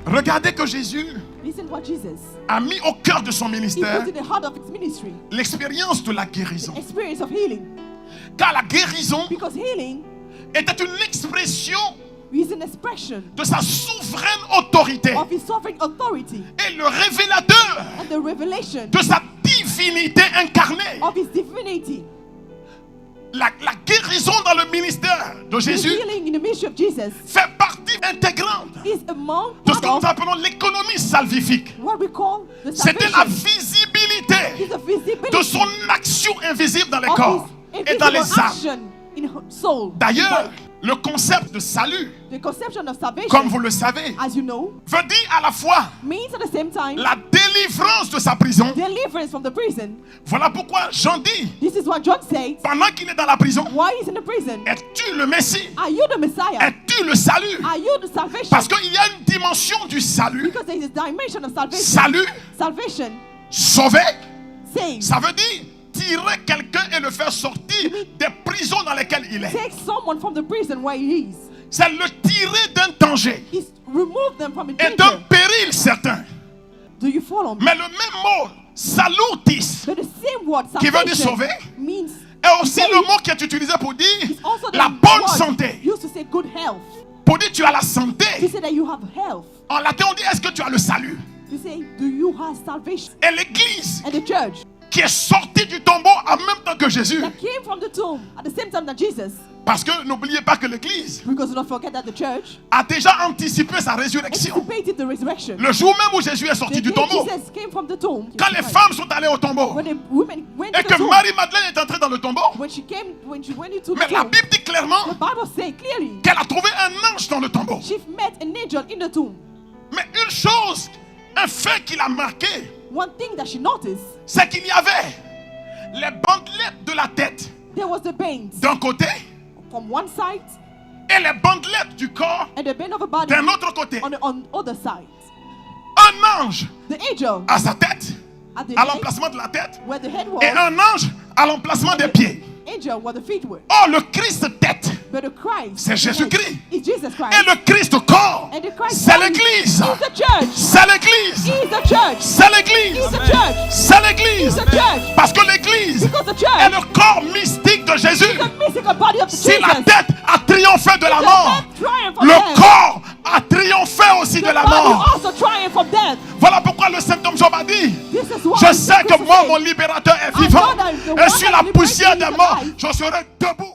Regardez que Jésus Listen what Jesus. a mis au cœur de son He ministère put in the heart of his ministry l'expérience de la guérison. experience of healing. Car la guérison Because healing était une expression is an expression de sa souveraine autorité of his sovereign authority et le révélateur and the revelation de sa divinité incarnée. of his divinity. La guérison dans le ministère de The Jésus healing in the ministry of Jesus fait partie intégrante is among de ce que nous part of appelons l'économie salvifique. what we call the C'était la salvation. visibilité Is the visibility de son action invisible dans les of corps his et dans les invisible âmes. action in soul. D'ailleurs, le concept de salut, The conception of salvation, comme vous le savez, as you know, veut dire à la fois means at the same time la délivrance de sa prison. deliverance from the prison. Voilà pourquoi Jean dit, This is what John says. pendant qu'il est dans la prison, Why he's in the prison? es-tu le Messie? Are you the Messiah? Es-tu le salut? Are you the salvation? Parce qu'il y a une dimension du salut. Because there is a dimension of salvation. Salut, Salvation, sauver, save, ça veut dire tirer quelqu'un et le faire sortir des prisons dans lesquelles il est. take someone from the prison where he is. C'est le tirer d'un danger He's remove them from a et d'un danger. péril certain. Do you follow me? Mais le même mot, salutis, But the same word qui veut dire salvation sauver, means est aussi le mot qui est utilisé pour dire also the la bonne word santé. used to say good health. Pour dire tu as la To santé. say that you have health. En latin, on dit est-ce que tu as le salut? To say, do you have salvation? Et l'église And the church qui est sortie du tombeau en même temps que Jésus. that came from the tomb at the same time that Jesus, Parce que n'oubliez pas que l'église because do not forget that the church a déjà anticipé sa résurrection. anticipated the resurrection. Le jour même où Jésus est sorti The du day tombeau, Jesus came from the tomb, quand les femmes sont allées au tombeau when the women went et to que the tomb, Marie-Madeleine est entrée dans le tombeau, when she went into the mais la tomb, Bible dit clairement the Bible says clearly qu'elle a trouvé un ange dans le tombeau. she met an angel in the tomb. Mais une chose, un fait qui l'a marqué, One thing that she noticed, c'est qu'il y avait les bandelettes de la tête there was the veins d'un côté from one side et les bandelettes du corps and the vein of a body d'un autre côté. on the other side. Un ange The angel à sa tête, at the à leg, l'emplacement de la tête, where the head was, et un ange à l'emplacement des pieds. angel where the feet were. Oh, le Christ tête, But the Christ, c'est Jésus-Christ. is Jesus Christ. Et le Christ corps, And the Christ c'est body l'église. is the church. C'est l'église. Is the church. C'est l'église. Is the church. C'est l'église. Is the church. Parce que l'église Because the est church le corps mystique de Jésus. is the physical body of Si Jesus. la tête a triomphé de la The mort, death triumph of le death. corps a triomphé aussi The de la body mort. also triumph of death. Voilà pourquoi le symptôme Job a dit, This is why je sais que Jesus moi, said, mon libérateur est I vivant. know that the Et one sur that la poussière liberates des me is morts, alive. je serai debout.